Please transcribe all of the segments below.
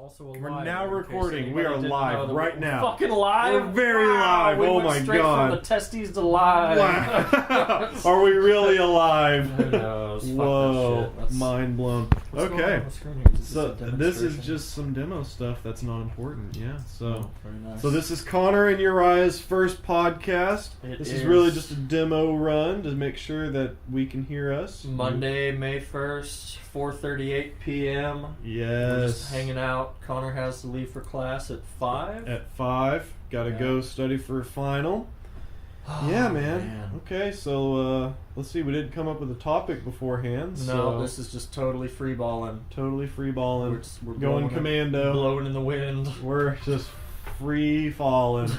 also alive. We're now in case recording. We anybody are didn't live know that right we're now. Fucking live. We're very live. We Oh went my straight God. From the testes to live. Wow. Are we really alive? Who knows? Fuck Whoa. that shit. Let's- Mind blown. what's going Okay. on the screen here? Is this So a this is demonstration? just some demo stuff that's not important. Yeah. So. Oh, very nice. So this is Connor and Uriah's first podcast. This is really just a demo run to make sure that we can hear us. Monday, May 1st, 4:38 p.m. We're Yes. just hanging out. Connor has to leave for class at 5. At 5. Gotta Yeah. go study for a final. Oh, Yeah, man. Okay, so let's see. We didn't come up with a topic beforehand. No, so this is just totally free balling. totally free balling. We're Going commando. blowing in the wind. We're just free falling.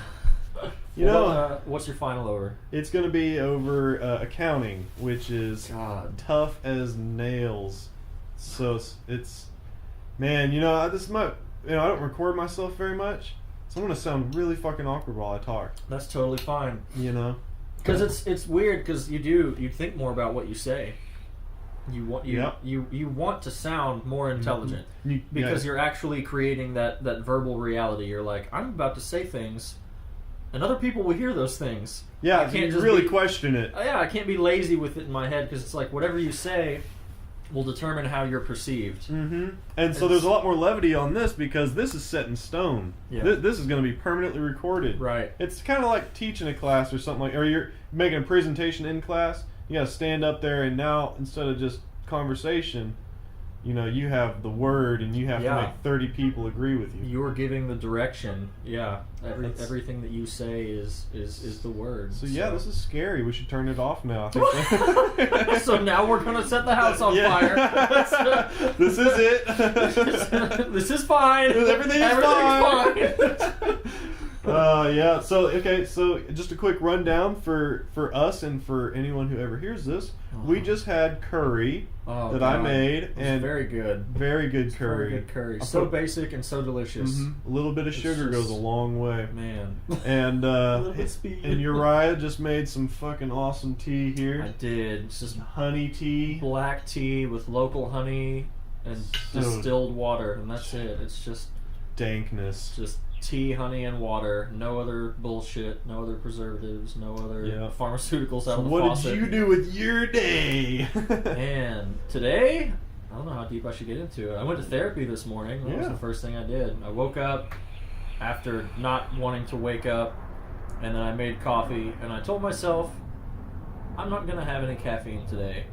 You know, what's your final over? it's gonna be over accounting, which is God. tough as nails. So it's man, this is my I don't record myself very much, so I'm gonna sound really fucking awkward while I talk. That's totally fine. Because it's weird because you think more about what you say. You want Yep. you want to sound more intelligent because you're actually creating that verbal reality. You're like, I'm about to say things, and other people will hear those things. I can't you just really be- question it. Yeah, I can't be lazy with it in my head because it's like whatever you say will determine how you're perceived. Mm-hmm. And so there's a lot more levity on this because this is set in stone. Yeah. This is going to be permanently recorded. Right. It's kind of like teaching a class or something or you're making a presentation in class. You got to stand up there and now instead of just conversation, you have the word and you have to make 30 people agree with you. You're giving the direction. Yeah. Everything that you say is the word. So yeah, this is scary. We should turn it off now. I think. So now we're gonna set the house on Yeah. fire. This is it. This is fine. Everything is Everything's fine. Yeah. So okay. So just a quick rundown for us and for anyone who ever hears this. We just had curry that I made, It was and very good. very good curry. Very good curry. I'll So put- basic and so delicious. A little bit of It's sugar just- goes a long way. Man. And little bit speed. and Uriah just made some fucking awesome tea I here. did. It's just Honey tea. black tea with local honey and So- distilled water, and that's it. It's just Dankness. tea, honey, and water. No other bullshit. No other preservatives. No other pharmaceuticals out So of the what faucet. did you do with your day? And today, I don't know how deep I should get into it. I went to therapy this morning. That was Yeah. the first thing I did. I woke up after not wanting to wake up, and then I made coffee, and I told myself, I'm not going to have any caffeine today.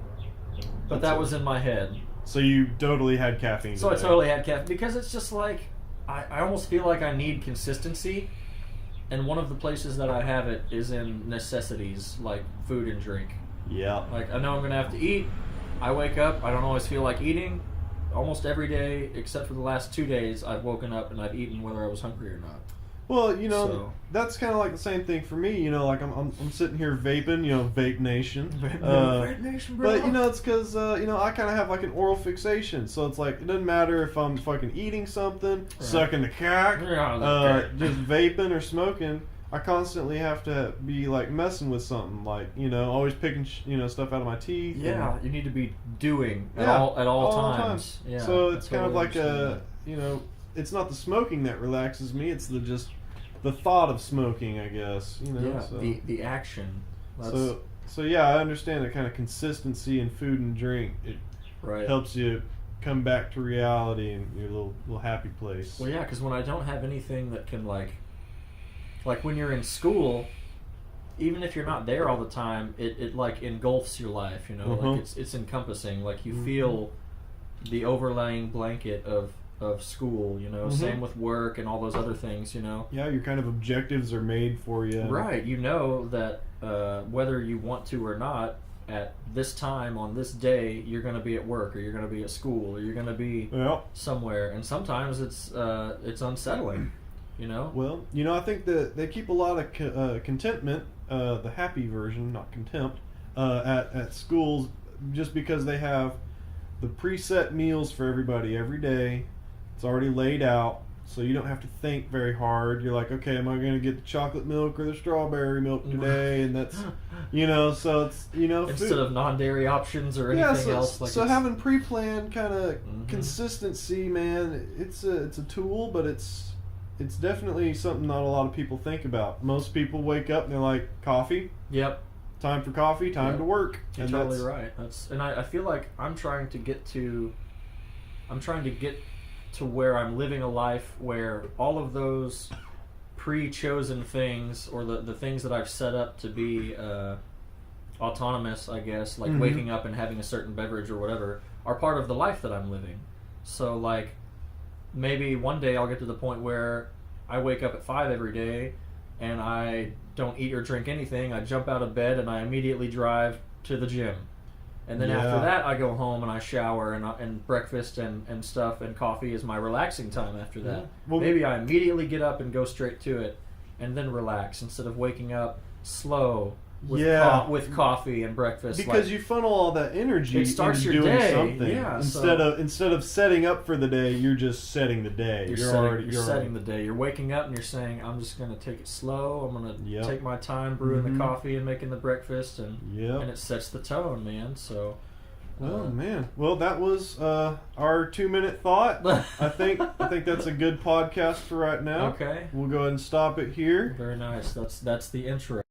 But that was in my head. So you totally had caffeine. So I today. totally had caffeine because it's just like I almost feel like I need consistency, and one of the places that I have it is in necessities like food and drink. Yeah. Like I know I'm gonna have to eat. I wake up. I don't always feel like eating. Almost every day, except for the last 2 days, I've woken up and I've eaten whether I was hungry or not. Well, So- that's kind of like the same thing for me. Like I'm sitting here vaping, Vape Nation. Vape Nation, bro. But it's because I kind of have like an oral fixation, so it's like it doesn't matter if I'm fucking eating something, sucking the cock, Yeah, just vaping or smoking. I constantly have to be like messing with something, like always picking stuff out of my teeth. yeah, you need to be doing at Yeah, all all the times. Yeah, So I it's kind of totally like understand it's not the smoking that relaxes me; it's the thought of smoking, I guess. that. Yeah, So. the action. That's, So yeah, I understand that kind of consistency in food and drink. It right. helps you come back to reality and your little happy place. Well, yeah, because when I don't have anything that can like when you're in school, even if you're not there all the time, it like engulfs your life. Like it's encompassing. Like you feel the overlaying blanket of school. Same with work and all those other things. Yeah, your kind of objectives are made for you. Right. You know that whether you want to or not, at this time on this day, you're going to be at work or you're going to be at school or you're going to be somewhere. And sometimes it's unsettling. Well, I think that they keep a lot of contentment, the happy version, not contempt, at schools, just because they have the preset meals for everybody every day. It's already laid out. so you don't have to think very hard. You're like, okay, am I going to get the chocolate milk or the strawberry milk today? And that's, so it's, instead food. of non-dairy options or anything else. So having pre-planned kind of consistency, man, it's a tool, but it's definitely something not a lot of people think about. Most people wake up and they're like, coffee. Yep. Time for coffee. Time to work. You're totally right. I feel like I'm trying to get to where I'm living a life where all of those pre-chosen things, or the things that I've set up to be autonomous, I guess, like waking up and having a certain beverage or whatever, are part of the life that I'm living. So like maybe one day I'll get to the point where I wake up at 5 every day and I don't eat or drink anything. I jump out of bed and I immediately drive to the gym. And then after that, I go home and I shower and breakfast and stuff, and coffee is my relaxing time after that. Yeah. Well, maybe I immediately get up and go straight to it and then relax instead of waking up slow with coffee and breakfast. Because you funnel all that energy it starts into your doing day. something. Yeah, instead of setting up for the day, you're just setting the day. You're setting the day. You're waking up and you're saying, I'm just going to take it slow. I'm going to take my time brewing the coffee and making the breakfast, and it sets the tone, man. So oh man. Well, that was our 2-minute thought. I think that's a good podcast for right now. Okay. We'll go ahead and stop it here. Very nice. That's the intro.